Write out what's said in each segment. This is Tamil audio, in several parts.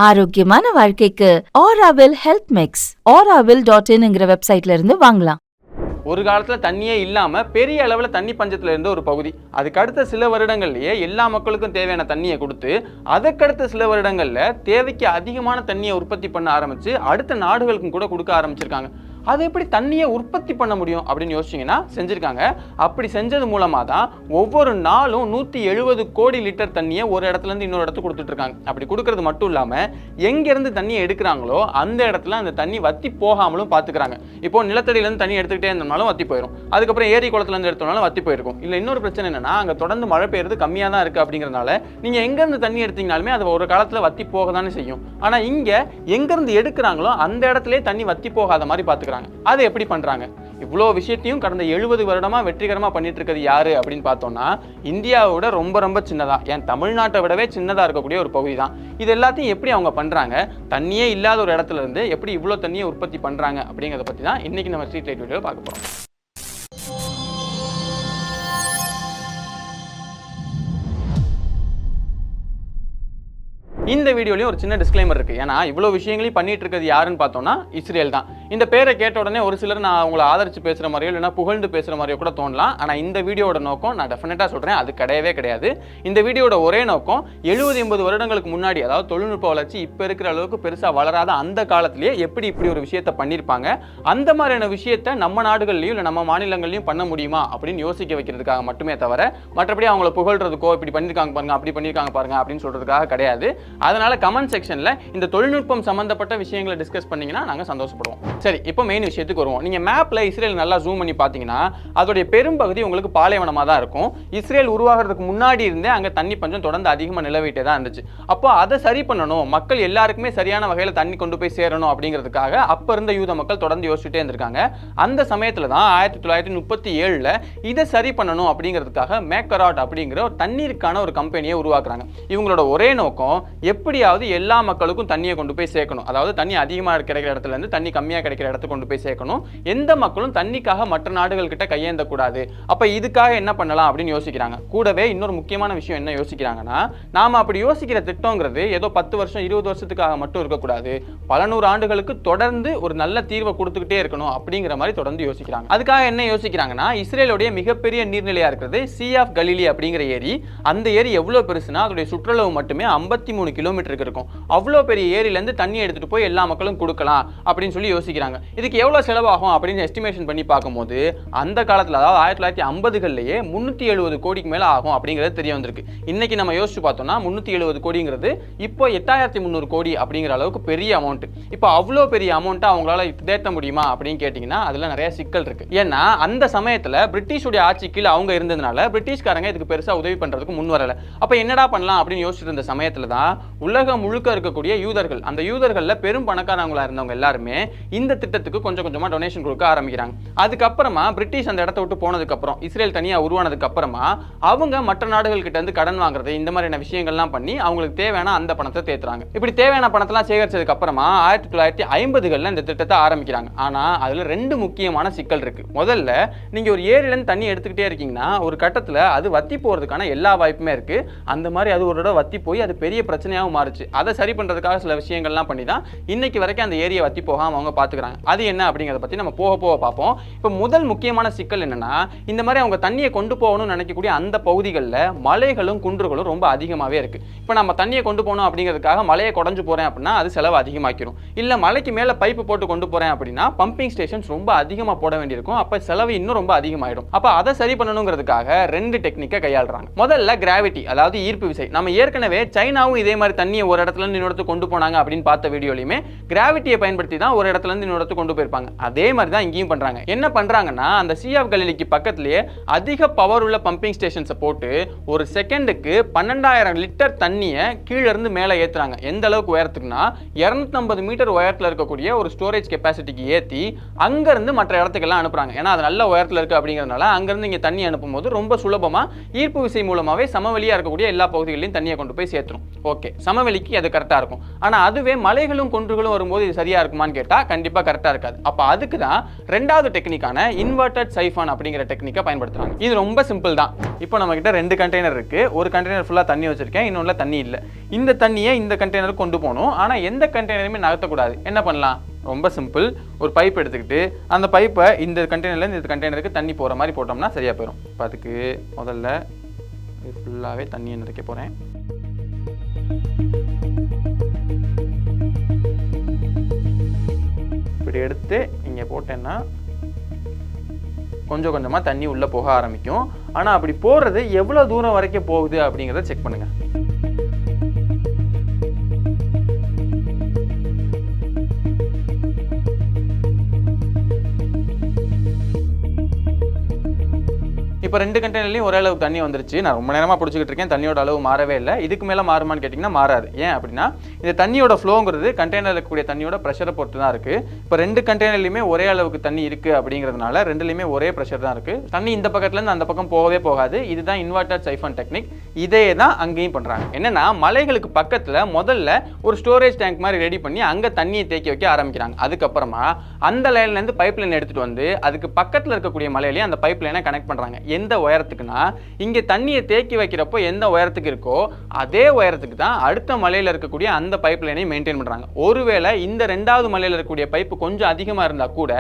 ஆரோக்கியமான வாழ்க்கைக்கு ஆராவில் ஹெல்த் மிக்ஸ் auraville.in வெப்சைட்ல இருந்து வாங்கலாம். ஒரு காலத்துல தண்ணியே இல்லாம பெரிய அளவுல தண்ணி பஞ்சத்துல இருந்த ஒரு பகுதி. அதுக்கு அடுத்த சில வருடங்கள்லயே எல்லா மக்களுக்கும் தேவையான தண்ணியை கொடுத்து, அதுக்கடுத்த சில வருடங்கள்ல தேவைக்கு அதிகமான தண்ணியை உற்பத்தி பண்ண ஆரம்பிச்சு அடுத்த நாடுகளுக்கும் கூட கொடுக்க ஆரம்பிச்சிருக்காங்க. அது எப்படி தண்ணியை உற்பத்தி பண்ண முடியும் அப்படின்னு யோசிச்சிங்கன்னா செஞ்சுருக்காங்க. அப்படி செஞ்சது மூலமாக தான் ஒவ்வொரு நாளும் 170 கோடி லிட்டர் தண்ணியை ஒரு இடத்துலேருந்து இன்னொரு இடத்துக்கு கொடுத்துட்ருக்காங்க. அப்படி கொடுக்கறது மட்டும் இல்லாமல் எங்கேருந்து தண்ணியை எடுக்கிறாங்களோ அந்த இடத்துல அந்த தண்ணி வற்றி போகாமலும் பார்த்துக்கிறாங்க. இப்போ நிலத்தடியிலேருந்து தண்ணி எடுத்துக்கிட்டே இருந்தோம்னாலும் வற்றி போயிடும். அதுக்கப்புறம் ஏரி குளத்துலேருந்து எடுத்தோம்னாலும் வற்றி போயிருக்கும். இல்லை இன்னொரு பிரச்சனை என்னன்னா, அங்கே தொடர்ந்து மழை பெய்யுறது கம்மியாக தான் இருக்குது. அப்படிங்கிறதுனால நீங்கள் எங்கேருந்து தண்ணி எடுத்தீங்கனாலுமே அது ஒரு காலத்தில் வற்றி போக தானே செய்யும். ஆனால் இங்கே எங்கேருந்து எடுக்கிறாங்களோ அந்த இடத்துல தண்ணி வற்றி போகாத மாதிரி பார்த்துக்கிறாங்க. அது எப்படி பண்றாங்க? இவ்வளோ விஷயத்தையும் கடந்த 70 வருடமா வெற்றிகரமா பண்ணிட்டு இருக்கிறது யாரு அப்படின்னு பார்த்தோம்னா, இந்தியாவோட ரொம்ப ரொம்ப சின்னதா, ஏன் தமிழ்நாட்டை விடவே சின்னதா இருக்கக்கூடிய ஒரு பகுதி தான். இது எல்லாத்தையும் எப்படி அவங்க பண்றாங்க, தண்ணியே இல்லாத ஒரு இடத்துல இருந்து எப்படி இவ்வளோ தண்ணியை உற்பத்தி பண்றாங்க அப்படிங்கிறத பத்தி தான் இன்னைக்கு நம்ம ஸ்ட்ரீட் லைட் வீடியோவில் பார்க்க போறோம். இந்த வீடியோலையும் ஒரு சின்ன டிஸ்க்ளைமர் இருக்குது. ஏன்னா இவ்வளோ விஷயங்களையும் பண்ணிட்டு இருக்கிறது யாருன்னு பார்த்தோம்னா இஸ்ரேல் தான். இந்த பேரை கேட்ட உடனே ஒரு சிலர் நான் அவங்களை ஆதரிச்சு பேசுகிற மாதிரியோ இல்லைனா புகழ்ந்து பேசுகிற மாதிரியோ கூட தோணலாம். ஆனால் இந்த வீடியோட நோக்கம் நான் டெஃபினட்டாக சொல்கிறேன், அது கிடையவே கிடையாது. இந்த வீடியோட ஒரே நோக்கம் 70-80 வருடங்களுக்கு முன்னாடி, அதாவது தொழில்நுட்ப வளர்ச்சி இப்போ இருக்கிற அளவுக்கு பெருசாக வளராத அந்த காலத்திலேயே எப்படி இப்படி ஒரு விஷயத்தை பண்ணியிருப்பாங்க, அந்த மாதிரியான விஷயத்தை நம்ம நாடுகள்லையும் இல்லை நம்ம மாநிலங்கள்லையும் பண்ண முடியுமா அப்படின்னு யோசிக்க வைக்கிறதுக்காக மட்டுமே தவிர, மற்றபடி அவங்கள புகழ்றதுக்கோ இப்படி பண்ணியிருக்காங்க பாருங்க அப்படி பண்ணியிருக்காங்க பாருங்க அப்படின்னு சொல்கிறதுக்காக கிடையாது. அதனால கமெண்ட் செக்ஷன்ல இந்த தொழில்நுட்பம் சம்பந்தப்பட்ட விஷயங்களை டிஸ்கஸ் பண்ணீங்கன்னா நாங்க சந்தோஷப்படுவோம். சரி, இப்போ மெயின் விஷயத்துக்கு வருவோம். நீங்க மேப்ல இஸ்ரேல் நல்லா ஜூம் பண்ணி பாத்தீங்கன்னா அதோடைய பெரும்பகுதி உங்களுக்கு பாலைவனமா தான் இருக்கும். இஸ்ரேல் உருவாகிறதுக்கு முன்னாடி இருந்தே அங்க தண்ணி பஞ்சம் தொடர்ந்து அதிகமா நிலவிட்டே தான் இருந்துச்சு. அப்போ அதை சரி பண்ணணும், மக்கள் எல்லாருக்குமே சரியான வகையில தண்ணி கொண்டு போய் சேரணும் அப்படிங்கிறதுக்காக அப்ப இருந்த யூத மக்கள் தொடர்ந்து யோசிச்சுட்டே இருந்திருக்காங்க. அந்த சமயத்துல தான் 1937ல இதை சரி பண்ணணும் அப்படிங்கிறதுக்காக மேக்கராட் அப்படிங்கிற ஒரு தண்ணீருக்கான ஒரு கம்பெனியை உருவாக்குறாங்க. இவங்களோட ஒரே நோக்கம் எப்படியாவது எல்லா மக்களுக்கும் தண்ணியை கொண்டு போய் சேர்க்கணும். அதாவது தண்ணி அதிகமாக கிடைக்கிற இடத்துல இருந்து தண்ணி கம்மியாக கிடைக்கிற இடத்துக்கு கொண்டு போய் சேர்க்கணும். எந்த மக்களும் தண்ணிக்காக மற்ற நாடுகள் கிட்ட கையேந்த கூடாது. அப்ப இதுக்காக என்ன பண்ணலாம் அப்படின்னு யோசிக்கிறாங்க. கூடவே இன்னொரு முக்கியமான விஷயம் என்ன யோசிக்கிறாங்கன்னா, நாம அப்படி யோசிக்கிற திட்டங்கிறது ஏதோ 10 வருஷம் 20 வருஷத்துக்காக மட்டும் இருக்கக்கூடாது, பல நூறு ஆண்டுகளுக்கு தொடர்ந்து ஒரு நல்ல தீர்வை கொடுத்துக்கிட்டே இருக்கணும் அப்படிங்கிற மாதிரி தொடர்ந்து யோசிக்கிறாங்க. அதுக்காக என்ன யோசிக்கிறாங்கன்னா, இஸ்ரேலுடைய மிகப்பெரிய நீர்நிலையா இருக்கிறது சீ ஆஃப் கலிலி அப்படிங்கிற ஏரி. அந்த ஏரி எவ்வளவு பெருசுனா அதோடைய சுற்றளவு மட்டுமே 53 கிலோமீட்டருக்கு இருக்கும். அவ்வளோ பெரிய ஏரியிலேருந்து தண்ணி எடுத்துட்டு போய் எல்லா மக்களும் கொடுக்கலாம் அப்படின்னு சொல்லி யோசிக்கிறாங்க. இதுக்கு எவ்வளோ செலவாகும் அப்படின்னு எஸ்டிமேஷன் பண்ணி பார்க்கும்போது அந்த காலத்தில், அதாவது 1950களிலேயே 370 கோடிக்கு மேலே ஆகும் அப்படிங்கிறது தெரிய வந்திருக்கு. இன்னைக்கு நம்ம யோசிச்சு பார்த்தோம்னா 370 கோடிங்கிறது இப்போ 8300 கோடி அப்படிங்கிற அளவுக்கு பெரிய அமௌண்ட். இப்போ அவ்வளோ பெரிய அமௌண்ட்டை அவங்களால தேட்ட முடியுமா அப்படின்னு கேட்டிங்கன்னா அதில் நிறைய சிக்கல் இருக்கு. ஏன்னா அந்த சமயத்தில் பிரிட்டிஷுடைய ஆட்சி கீழே அவங்க இருந்ததுனால பிரிட்டிஷ்காரங்க இதுக்கு பெருசாக உதவி பண்ணுறதுக்கு முன் வரல. அப்போ என்னடா பண்ணலாம் அப்படின்னு யோசிச்சுட்டு இருந்த சமயத்தில் தான் உலகம் முழுக்க இருக்கக்கூடிய யூதர்கள், அந்த யூதர்கள்ல பெரும் பணக்காரங்களா இருந்தவங்க எல்லாருமே இந்த திட்டத்துக்கு கொஞ்சம் கொஞ்சமா டொனேஷன் கொடுக்க ஆரம்பிக்கிறாங்க. அதுக்கப்புறமா பிரிட்டிஷ் அந்த இடத்தை விட்டு போனதுக்கு அப்புறம், இஸ்ரேல் தனியா உருவானதுக்கு அப்புறமா அவங்க மற்ற நாடுகள் கிட்ட இருந்து கடன் வாங்குறது, இந்த மாதிரியான விஷயங்கள்லாம் பண்ணி அவங்களுக்கு தேவையான அந்த பணத்தை தேத்துறாங்க. இப்படி தேவையான பணத்தெல்லாம் சேகரிச்சதுக்கு அப்புறமா 1950களில் இந்த திட்டத்தை ஆரம்பிக்கிறாங்க. ஆனா அதுல 2 முக்கியமான சிக்கல் இருக்கு. முதல்ல, நீங்க ஒரு ஏரியிலேருந்து தண்ணி எடுத்துக்கிட்டே இருக்கீங்கன்னா ஒரு கட்டத்துல அது வத்தி போறதுக்கான எல்லா வாய்ப்புமே இருக்கு. அந்த மாதிரி அது ஒரு தடவை வத்தி போய் அது பெரிய பிரச்சனையாகவும் மாறுச்சு. அதை சரி பண்றதுக்காக சில விஷயங்கள்லாம் பண்ணி தான் இன்னைக்கு வரைக்கும் அந்த ஏரியை வத்தி போகாம அவங்க பாத்துக்கிறாங்க. அது என்ன அப்படிங்கறத பத்தி நம்ம போக போக பார்ப்போம். இப்போ முதல் முக்கியமான சிக்கல் என்னன்னா, இந்த மாதிரி அவங்க தண்ணியை கொண்டு போகணும்னு நினைக்கக்கூடிய அந்த பகுதிகளில் மலைகளும் குன்றுகளும் ரொம்ப அதிகமாகவே இருக்கு. இப்போ நம்ம தண்ணியை கொண்டு போகணும் அப்படிங்கிறதுக்காக மலையை குறைஞ்சு போறேன் அப்படின்னா அது செலவு அதிகமாக்கிடும். இல்லை மலைக்கு மேலே பைப்பு போட்டு கொண்டு போறேன் அப்படின்னா பம்பிங் ஸ்டேஷன்ஸ் ரொம்ப அதிகமாக போட வேண்டியிருக்கும். அப்போ செலவு இன்னும் ரொம்ப அதிகமாயிடும். அப்போ அதை சரி பண்ணணுங்கிறதுக்காக 2 டெக்னிக்கை கையாளுறாங்க. முதல்ல கிராவிட்டி, அதாவது ஈர்ப்பு விசை. நம்ம ஏற்கனவே சைனாவும் இதே மாதிரி தண்ணியை ஒரு இடத்துல இருந்து இன்னொரு கொண்டு போனாங்க அப்படின்னு பார்த்த வீடியோலையுமே கிராவிட்டியை பயன்படுத்தி தான் ஒரு இடத்துல இருந்து இன்னொரு கொண்டு போயிருப்பாங்க. அதே மாதிரி தான் இங்கேயும் பண்றாங்க. என்ன பண்றாங்கன்னா, அந்த சீ ஆஃப் கலிலிக்கு பக்கத்திலேயே அதிக பவர் உள்ள பம்பிங் ஸ்டேஷன்ஸை போட்டு ஒரு செகண்டுக்கு 12000 லிட்டர் தண்ணியை கீழே இருந்து மேலே ஏத்துறாங்க. எந்த அளவுக்கு உயரத்துக்குன்னா 250 மீட்டர் உயரத்தில் இருக்கக்கூடிய ஒரு ஸ்டோரேஜ் கெப்பாசிட்டிக்கு ஏற்றி அங்கிருந்து மற்ற இடத்துக்கெல்லாம் அனுப்புறாங்க. ஏன்னா அது நல்ல உயரத்தில் இருக்கு அப்படிங்கிறதுனால அங்கிருந்து இங்கே தண்ணி அனுப்பும் போது ரொம்ப சுலபமா ஈர்ப்பு விசை மூலமாவே சமவெளியா இருக்கக்கூடிய எல்லா பகுதிகளிலும் தண்ணியை கொண்டு போய் சேர்த்துரும். ஓகே, சமவெளிக்கு அது கரெக்டாக இருக்கும். ஆனால் அதுவே மலைகளும் குன்றுகளும் வரும்போது இது சரியாக இருக்குமான்னு கேட்டால் கண்டிப்பாக கரெக்டாக இருக்காது. அப்போ அதுக்கு தான் ரெண்டாவது டெக்னிக்கான இன்வெர்டட் சைஃபான் அப்படிங்கிற டெக்னிக்கை பயன்படுத்துகிறாங்க. இது ரொம்ப சிம்பிள் தான். இப்போ நம்ம கிட்ட 2 கண்டெய்னர் இருக்குது. ஒரு கண்டெய்னர் ஃபுல்லாக தண்ணி வச்சிருக்கேன், இன்னொன்றில் தண்ணி இல்லை. இந்த தண்ணியை இந்த கண்டெய்னருக்கு கொண்டு போகணும். ஆனால் எந்த கண்டெய்னருமே நகர்த்தக்கூடாது. என்ன பண்ணலாம்? ரொம்ப சிம்பிள். ஒரு பைப் எடுத்துக்கிட்டு அந்த பைப்பை இந்த கண்டெய்னர்லேருந்து இந்த கண்டெய்னருக்கு தண்ணி போகிற மாதிரி போட்டோம்னா சரியாக போயிடும். இப்போ அதுக்கு முதல்ல ஃபுல்லாகவே தண்ணியை நிறைக்க போகிறேன். இப்படி எடுத்து இங்கே போட்டேன்னா கொஞ்சம் கொஞ்சமாக தண்ணி உள்ளே போக ஆரம்பிக்கும். ஆனால் அப்படி போகிறது எவ்வளோ தூரம் வரைக்கும் போகுது அப்படிங்கிறத செக் பண்ணுங்கள். இப்போ 2 கண்டெய்னர்லையும் ஒரே அளவு தண்ணி வந்துருச்சு. நான் ரொம்ப நேரமாக பிடிச்சிக்கிட்டு இருக்கேன், தண்ணியோட அளவு மாறவே இல்லை. இதுக்கு மேலே மாறுமான்னு கேட்டிங்கன்னா மாறாது. ஏன் அப்படின்னா இந்த தண்ணியோட ஃப்ளோங்கிறது கண்டெய்னரில் இருக்கக்கூடிய தண்ணியோட ப்ரெஷரை பொறுத்து தான் இருக்குது. இப்போ 2 கண்டெய்னர்லையுமே ஒரே அளவுக்கு தண்ணி இருக்குது அப்படிங்கிறதுனால 2லையுமே ஒரே ப்ரெஷர் தான் இருக்குது. தண்ணி இந்த பக்கத்துலேருந்து அந்த பக்கம் போகவே போகாது. இதுதான் இன்வெர்டட் சைஃபான் டெக்னிக். இதே தான் அங்கேயும் பண்ணுறாங்க. என்னன்னா மலைகளுக்கு பக்கத்தில் முதல்ல ஒரு ஸ்டோரேஜ் டேங்க் மாதிரி ரெடி பண்ணி அங்கே தண்ணியை தேக்கி வைக்க ஆரம்பிக்கிறாங்க. அதுக்கப்புறமா அந்த லைன்லேருந்து பைப் லைன் எடுத்துகிட்டு வந்து அதுக்கு பக்கத்தில் இருக்கக்கூடிய மலையிலேயே அந்த பைப் லைனை கனெக்ட் பண்ணுறாங்க. எந்த உயரத்துக்குன்னா இங்கே தண்ணியை தேக்கி வைக்கிறப்போ எந்த உயரத்துக்கு இருக்கோ அதே உயரத்துக்கு தான் அடுத்த மலையில் இருக்கக்கூடிய அந்த பைப் லைனை மெயின்டைன் பண்ணுறாங்க. ஒருவேளை இந்த 2வது மலையில் இருக்கக்கூடிய பைப்பு கொஞ்சம் அதிகமாக இருந்தால் கூட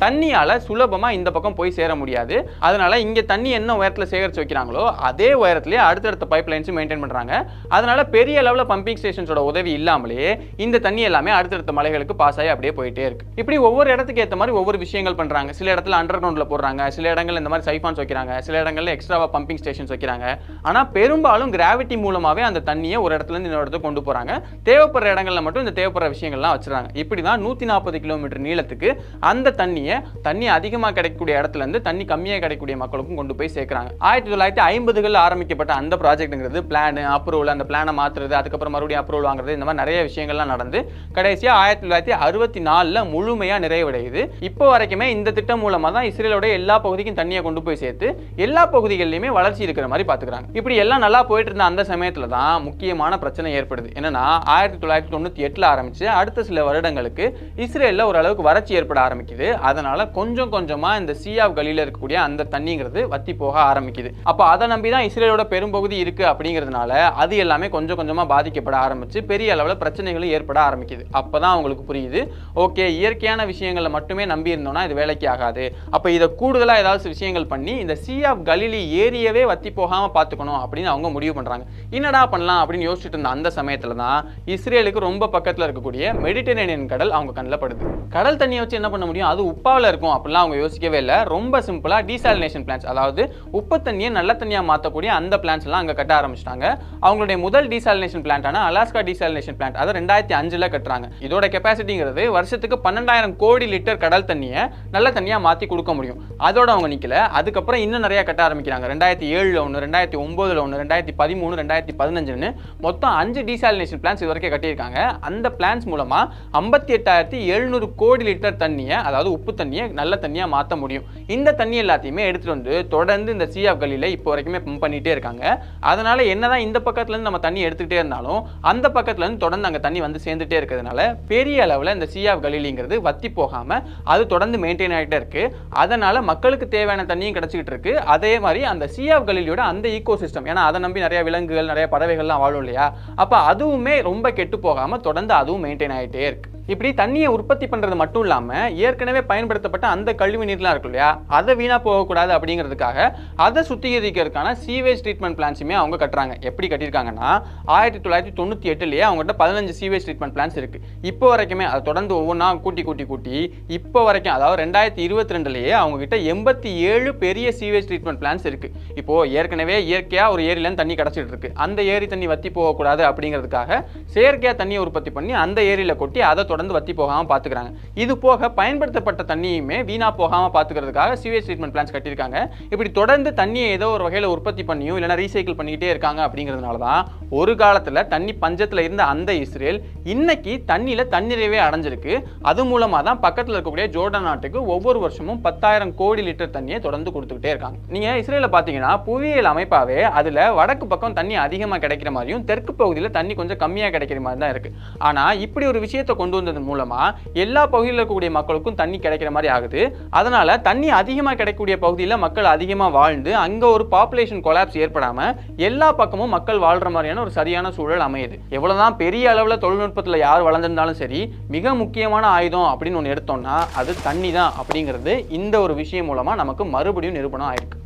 தண்ணியால் சுலபமாக இந்த பக்கம் போய் சேர முடியாது. அதனால இங்கே தண்ணி என்ன உயரத்தில் சேகரித்து வைக்கிறாங்களோ அதே உயரத்திலே அடுத்தடுத்த பைப் லைன்ஸும் மெயின்டைன் பண்ணுறாங்க. அதனால பெரிய அளவில் பம்பிங் ஸ்டேஷன்ஸோட உதவி இல்லாமலே இந்த தண்ணி எல்லாமே அடுத்தடுத்த மலைகளுக்கு பாஸ் ஆகி அப்படியே போயிட்டே இருக்கு. இப்படி ஒவ்வொரு இடத்துக்கு ஏற்ற மாதிரி ஒவ்வொரு விஷயங்கள் பண்ணுறாங்க. சில இடத்துல அண்டர் கிரவுண்டில் போடுறாங்க, சில இடங்கள் இந்த மாதிரி சைஃபான்ஸ் வைக்கிறாங்க, சில இடங்கள்ல எக்ஸ்ட்ராவா பம்பிங் ஸ்டேஷன்ஸ் வைக்கிறாங்க. ஆனா பெரும்பாலும் கிராவிட்டி மூலமாவே அந்த தண்ணியை ஒரு இடத்துல இருந்து இன்னொரு இடத்துக்கு கொண்டு போறாங்க. தேவைப்படுற இடங்கள்ல மட்டும் இந்த தேவைப்படுற விஷயங்கள்லாம் வச்சிருக்காங்க. இப்படிதான் 140 கிலோமீட்டர் நீளத்துக்கு அந்த தண்ணி அதிகமா கிடைக்கக்கூடிய இடத்துல இருந்து தண்ணி கம்மியா கிடைக்கக்கூடிய மக்களுக்கும் கொண்டு போய் சேர்க்கிறாங்க. 1950களில் ஆரம்பிக்கப்பட்ட அந்த ப்ராஜெக்ட்ங்கிறது பிளான் அப்ரூவல், அந்த பிளானை மாத்துறது, அதுக்கப்புறம் மறுபடியும் அப்ரூவல் வாங்குறது, இந்த மாதிரி நிறைய விஷயங்கள்லாம் நடந்து கடைசியா 1964ல் முழுமையா நிறைவடையுது. இப்போ வரைக்குமே இந்த திட்டம் மூலமா தான் இஸ்ரேலோட எல்லா பகுதிக்கும் தண்ணியை கொண்டு போய் சேர்த்து எல்லா பகுதிகளிலுமே வளர்ச்சி இருக்கிற மாதிரி பாத்துக்கிறாங்க. இப்படி எல்லாம் நல்லா போயிட்டு இருந்த அந்த சமயத்துல தான் முக்கியமான பிரச்சனை ஏற்படுது. என்னன்னா 1998ல் ஆரம்பிச்சு அடுத்த சில வருடங்களுக்கு இஸ்ரேல்ல ஓரளவுக்கு வறட்சி ஏற்பட ஆரம்பிக்குது. அதனால கொஞ்சம் கொஞ்சமா இந்த சீ ஆஃப் கலீல இருக்கக்கூடிய அந்த தண்ணிங்கிறது வத்தி போக ஆரம்பிக்குது. அப்ப அதை நம்பி தான் இஸ்ரேலோட பெரும்பகுதி இருக்கு அப்படிங்கிறதுனால அது எல்லாமே கொஞ்சம் கொஞ்சமா பாதிக்கப்பட ஆரம்பிச்சு பெரிய அளவில் பிரச்சனைகளும் ஏற்பட ஆரம்பிக்குது. அப்பதான் அவங்களுக்கு புரியுது, ஓகே இயற்கையான விஷயங்களை மட்டுமே நம்பி இருந்தோம்னா இது வேலைக்கு ஆகாது. அப்ப இதை கூடுதலா ஏதாவது விஷயங்கள் பண்ணி இந்த சீ ஆஃப் கலிலி ஏரியவே வத்தி போகாம பாத்துக்கணும் அப்படின்னு அவங்க முடிவு பண்றாங்க. என்னடா பண்ணலாம் அப்படின்னு யோசிச்சுட்டு இருந்த அந்த சமயத்துல தான் இஸ்ரேலுக்கு ரொம்ப பக்கத்துல இருக்கக்கூடிய மெடிட்டரேனியன் கடல் அவங்க கண்ணில் படுது. கடல் தண்ணியை வச்சு என்ன பண்ண முடியும், அது உப்பாவில் இருக்கும் அப்படிலாம் அவங்க யோசிக்கவே இல்லை. ரொம்ப சிம்பிளா டீசாலினேஷன் பிளான்ஸ், அதாவது உப்பு தண்ணியை நல்ல தண்ணியா மாற்றக்கூடிய அந்த பிளான்ஸ் எல்லாம் அங்க கட்ட ஆரம்பிச்சிட்டாங்க. அவங்களுடைய முதல் டீசாலினேஷன் பிளான்டான அலாஸ்கா டீசாலினேஷன் பிளான்ட் அதை 2005ல் கட்டுறாங்க. இதோட கெப்பாசிட்டிங்கிறது வருஷத்துக்கு 12,000 கோடி லிட்டர் கடல் தண்ணியை நல்ல தண்ணியா மாற்றி கொடுக்க முடியும். அதோட அவங்க நிக்கல. அதுக்கப்புறம் இன்னும் நிறைய கட்ட ஆரம்பிக்கிறாங்க. 2007ல் ஒன்று, 2009ல் ஒன்று, 2013, 2015ன்னு மொத்தம் 5 டீசாலினேஷன் பிளான்ஸ் இது வரைக்கும் கட்டியிருக்காங்க. அந்த பிளான்ஸ் மூலமா 58,700 கோடி லிட்டர் தண்ணியை, அதாவது உப்பு தண்ணியை நல்ல தண்ணியா மாற்ற முடியும். இந்த தண்ணி எல்லாத்தையுமே எடுத்துட்டு வந்து தொடர்ந்து இந்த சீ ஆஃப் கலில இப்போ வரைக்குமே பம்ப் பண்ணிட்டே இருக்காங்க. அதனால என்னதான் இந்த பக்கத்துல இருந்து நம்ம தண்ணி எடுத்துக்கிட்டே இருந்தாலும் அந்த பக்கத்துல இருந்து தொடர்ந்து அங்க தண்ணி வந்து சேர்ந்துட்டே இருக்கிறதுனால பெரிய அளவில் இந்த சீ ஆஃப் கலிலிங்கிறது வத்தி போகாம அது தொடர்ந்து மெயின்டைன் ஆகிட்டே இருக்கு. அதனால மக்களுக்கு தேவையான தண்ணியும் கிடைச்சிக்கிட்டு இருக்கு. அதே மாதிரி அந்த சீ ஆஃப் கலிலியோட அந்த ஈகோ சிஸ்டம், ஏன்னா அதை நம்பி நிறைய விலங்குகள் நிறைய பறவைகள்லாம் வாழும் இல்லையா, அப்ப அதுவுமே ரொம்ப கெட்டு போகாம தொடர்ந்து அதுவும் மெயின்டைன் ஆகிட்டே இருக்கு. இப்படி தண்ணியை உற்பத்தி பண்றது மட்டும் இல்லாம ஏற்கனவே பயன்படுத்தப்பட்ட அந்த கழிவு நீர்லாம் இருக்கு இல்லையா, அதை வீணா போகக்கூடாது அப்படிங்கிறதுக்காக அதை சுத்திகரிக்கிறதுக்கான சீவேஜ் ட்ரீட்மெண்ட் பிளான்ஸுமே அவங்க கட்டுறாங்க. எப்படி கட்டியிருக்காங்கன்னா 1998லேயே அவங்ககிட்ட 15 சீவேஜ் ட்ரீட்மெண்ட் பிளான்ஸ் இருக்கு. இப்போ வரைக்குமே அதை தொடர்ந்து ஒவ்வொன்றா கூட்டி இப்போ வரைக்கும், அதாவது 2022லேயே அவங்க கிட்ட 87 பெரிய சீவேஜ் ட்ரீட்மெண்ட் பிளான்ஸ் இருக்கு. இப்போ ஏற்கனவே இயற்கையா ஒரு ஏரியில தண்ணி கிடைச்சிட்டு இருக்கு. அந்த ஏரி தண்ணி வத்தி போகக்கூடாது அப்படிங்கிறதுக்காக செயற்கையா தண்ணியை உற்பத்தி பண்ணி அந்த ஏரியில கொட்டி அதை தொடர்ந்து வத்தி போகாம பாத்துக்கிறாங்க. இது போக பயன்படுத்தப்பட்ட தண்ணியுமே வீணா போகாம பாத்துக்கிறதுக்காக சீவேஜ் ட்ரீட்மெண்ட் பிளான்ஸ் கட்டியிருக்காங்க. இப்படி தொடர்ந்து தண்ணியை ஏதோ ஒரு வகையில உற்பத்தி பண்ணியும் இல்லைன்னா ரீசைக்கிள் பண்ணிக்கிட்டே இருக்காங்க. அப்படிங்கிறதுனால தான் ஒரு காலத்துல தண்ணி பஞ்சத்துல இருந்த அந்த இஸ்ரேல் இன்னைக்கு தண்ணியில தண்ணீரவே அடைஞ்சிருக்கு. அது மூலமா தான் பக்கத்துல இருக்கக்கூடிய ஜோர்டான் நாட்டுக்கு ஒவ்வொரு வருஷமும் 10,000 கோடி லிட்டர் தண்ணியை தொடர்ந்து கொடுத்துக்கிட்டே இருக்காங்க. நீங்க இஸ்ரேல பாத்தீங்கன்னா புவியியல் அமைப்பாவே அதுல வடக்கு பக்கம் தண்ணி அதிகமா கிடைக்கிற மாதிரியும் தெற்கு பகுதியில தண்ணி கொஞ்சம் கம்மியா கிடைக்கிற மாதிரி தான் இருக்கு. ஆனா இப்படி ஒரு விஷயத்தை கொண்டு வந்ததன் மூலமா எல்லா பகுதியில் இருக்கக்கூடிய மக்களுக்கும் தண்ணி கிடைக்கிற மாதிரி ஆகுது. அதனால தண்ணி அதிகமா கிடைக்கக்கூடிய பகுதியில் மக்கள் அதிகமா வாழ்ந்து அங்க ஒரு பாப்புலேஷன் கொலாப்ஸ் ஏற்படாம எல்லா பக்கமும் மக்கள் வாழ்ற மாதிரியான ஒரு சரியான சூழல் அமையுது. எவ்வளவுதான் பெரிய அளவுல தொழில்நுட்பத்துல யார் வளர்ந்திருந்தாலும் சரி, மிக முக்கியமான ஆயுதம் அப்படின்னு ஒன்று எடுத்தோம்னா அது தண்ணி தான் அப்படிங்கிறது இந்த ஒரு விஷயம் மூலமா நமக்கு மறுபடியும் நிரூபணம் ஆயிருக்கு.